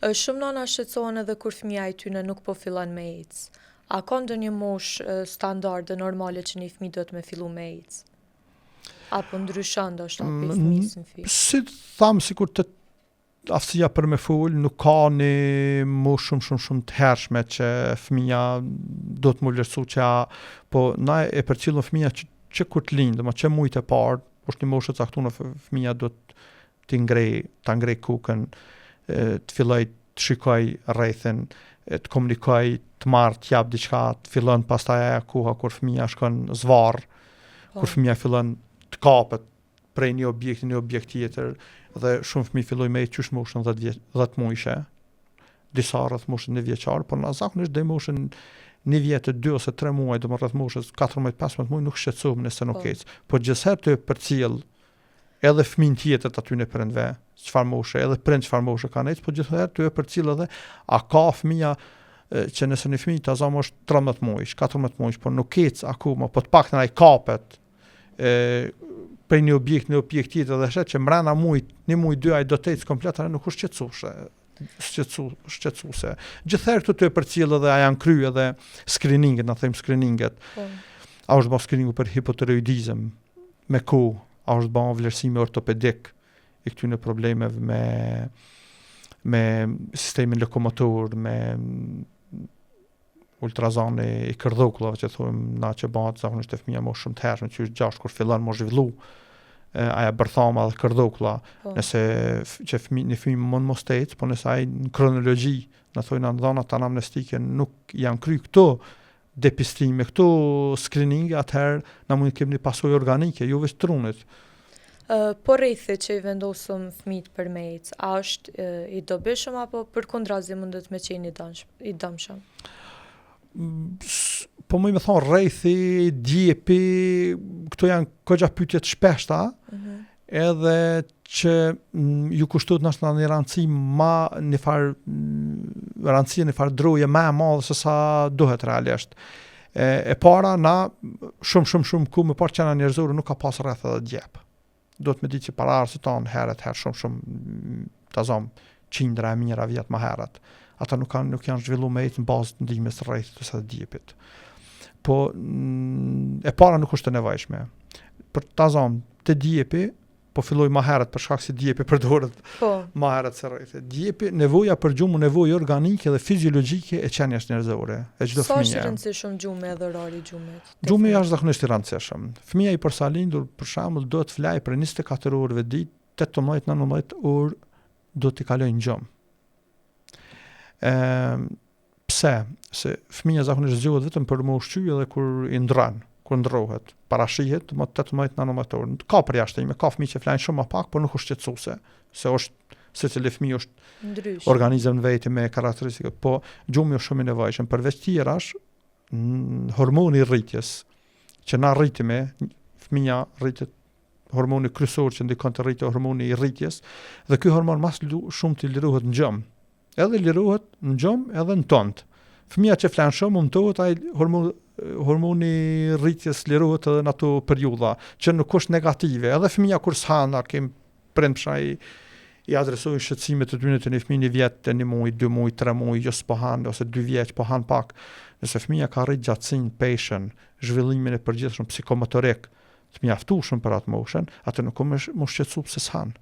Shumë nana shqetësohen edhe kur fëmia e tyre nuk po fillon me ecë. A ka ndonjë moshë standarde normale që një fëmijë duhet me fillu me ecë? Apo ndryshon ndoshta për fëmijës në fytyrë? Si tham, sikur të aftësia për me fol, nuk ka një moshë shumë të hershme që fëmia do të më vlerësu që po na e përcjellëm fëmia që kur të lindë, që mujtë e parë, është një moshë e caktuar, fëmia do të ngrej kukën, të filloj të shikoj rrethin, të komunikoj, të marrë, të jap diçka, të fillon pastaj ajo koha kur fëmia shkon zvarr, kur fëmia fillon të kapet prej një objekt tjetër, dhe shumë fëmijë fillojnë me qysh moshën 10 muajshe, disa rreth moshën 1 vjeçar, por në zakonisht deri moshën 1 vjet, 2 ose 3 muaj, do më rreth moshës 14-15 muaj nuk shqetësohem nëse nuk ec. Po gjithsherë të përcjell edhe fëmijën tjetër të aty në prindve, çfarë moshe, edhe prind çfarë moshe kanë ec, po gjithsherë të përcjell edhe a ka fëmia që nëse një fëmijë tazam është 13 muaj, 14 muaj, po nuk ec akoma, po të paktën ai kapet për një objekt tjetër dhe shet që mrena mujt, 1 muaj 2 ai do të ecë komplet, nuk është shqetësuese. Gjithherë këtu të përcjell edhe a janë kryer edhe screeninget, na them screeninget. A është bërë screeningu për hipotiroidizëm me kohë, a është bërë vlerësimi ortopedik i këtyre problemeve me sistemin lokomotor, me ultrazani i kërdhokullave që thojmë na që bëhet zakonisht te fëmia më shumë të hershme, që është 6 kur fillon më zhvillu aja bërthama dhe kërdhokulla, nëse që një fëmijë mund mos të ecë, po nëse ai në kronologji, na thojnë në dhënat anamnestike nuk janë kry këto depistime, këto screening, atëherë na mund të kemi një pasojë organike, jo vetëm trunit. Po rrethi që i vendosëm fëmijët për me ecë, a është i dobishëm apo përkundrazi mundet me qenë i dëmshëm? Po më thonë rrethi, djepi, këto janë kogja pyetje të shpeshta, edhe që ju kushtohet nështë një rëndësi një farë droje më e madhe se sa duhet realisht. E para, na shumë ku me parë qena njerëzore nuk ka pas rreth edhe djep. Do të me di që para arsit tonë herë shumë tazom qindra e mijëra vjet më herët. Ata nuk janë zhvillu me ecë në bazë të ndihmës së rrethit ose të djepit. Po e para nuk është e nevojshme. Për tazom të djepi, po filloj më herët për shkak se djepi përdoret më herët se rrethi. Djepi, nevoja për gjumë, nevojë organike dhe fiziologjike e qenies njerëzore, e çdo fëmie. Sa është rëndësishëm gjumë edhe orari i gjumit? Gjumi është zakonisht i rëndësishëm. Fëmia i përsa lindur, për shembull, do të flajë për 24 orëve ditë, 18-19 orë do t'i kalojë në gjumë. Pse? Se fëmia zakonisht zgjohet vetëm për më ushqy edhe kur i ndran, kur ndrohet, parashihet më 18-19 orë. Ka përjashtime, ka fëmijë që flajnë shumë më pak, por nuk është shqetësuese, se është secili fëmijë është ndrysh, organizëm vetë me karakteristika, po gjumi është shumë i nevojshëm. Përveç tjerash, hormoni i rritjes, që na rritime, fëmia rritet hormoni kryesor që ndikon të rritje hormoni i rritjes, dhe ky hormon mas shumë të lirohet në gjumë. Edhe lirohet në gjumë edhe në tond. Fëmia që flan shumë mundohet ai hormoni rritjes lirohet edhe në ato periudha që nuk është negative. Edhe fëmia kur s'han, kem prind pshaj i adresojnë shqetësimet të tyre të një fëmijë 1 vjet, 1 muaj, 2 muaj, 3 muaj, jo s'po han, ose 2 vjeç po han pak. Nëse fëmia ka rrit gjatësinë, peshën, zhvillimin e përgjithshëm psikomotorik të mjaftueshëm për atë moshën, atë nuk më shqetësu pse s'han,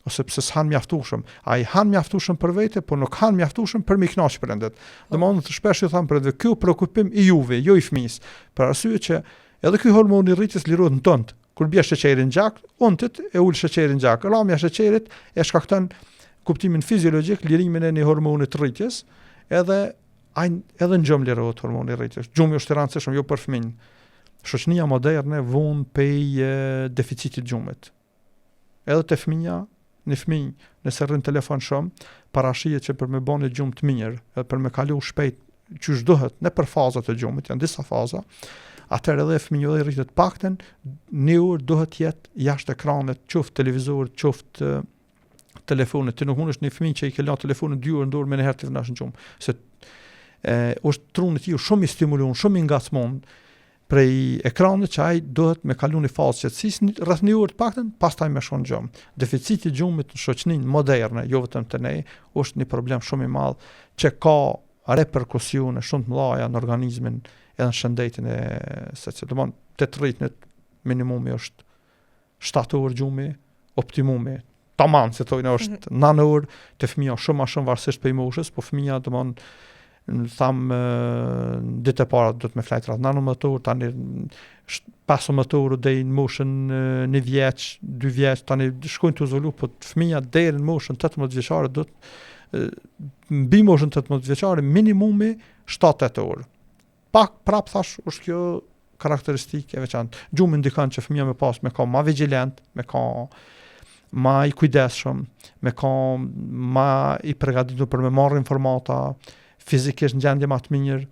ose pse s'han mjaftueshëm. Ai han mjaftueshëm për vete, po nuk han mjaftueshëm për mi kënaq prindet. Domethënë të shpesh i them prindve, ky preokupim i juve, jo i fëmisë, për arsye që edhe ky hormon i rritjes lirohet në tond. Kur bie sheqeri në gjak, untet e ul sheqerin në gjak. Rramja e sheqerit e shkakton kuptimin fiziologjik, lirimin e një hormonit të rritjes, edhe në gjumë lirohet hormoni i rritjes. Gjumi është i rëndësishëm jo për fëmijën. Shoqënia moderne von pej deficitit gjumit. Edhe te fëmia, një fëmijë nëse rrin telefon shumë, parashihet që për me bën një gjumë të mirë, edhe për me kalu shpejt çysh duhet në për fazat e gjumit, janë disa faza. Atëherë edhe fëmijë dhe rritet paktën 1 orë duhet jetë jashtë ekranit, qoftë televizor, qoftë telefonit. Ti nuk mundesh një fëmijë që i ke lënë telefonin 2 orë në dorë me një herë të vënash në gjumë, se është truni i tij shumë i stimuluar, shumë i ngacmon. prej ekranit që ai duhet me kalu një fazë qetësisë rreth 1 orë të paktën, pastaj me shkon gjumë. Deficiti i gjumit në shoqërinë moderne, jo vetëm të ne, është një problem shumë i madh që ka reperkusione shumë të mëdha në organizmin edhe në shëndetin e secili. Te të rritnit minimumi është 7 orë gjumi, optimumi tamam, se thojnë është 9 orë, te fëmija shumë varësisht për moshës, po fëmija ditë e para do të me flajt rreth 19 orë, tani 15 orë deri në moshën 1 vjeç, 2 vjeç, tani shkojnë të izolu, po fëmija deri në moshën 18 vjeçare do të mbi moshën 18 vjeçare minimumi 7-8 orë. Pak prap thash është kjo karakteristikë e veçantë. Gjumi ndikon që fëmija me ka ma vigjilent, me ka ma i kujdesshëm, me ka ma i përgatitur për me marrë informata, fizikisht në gjendje ma të mirë,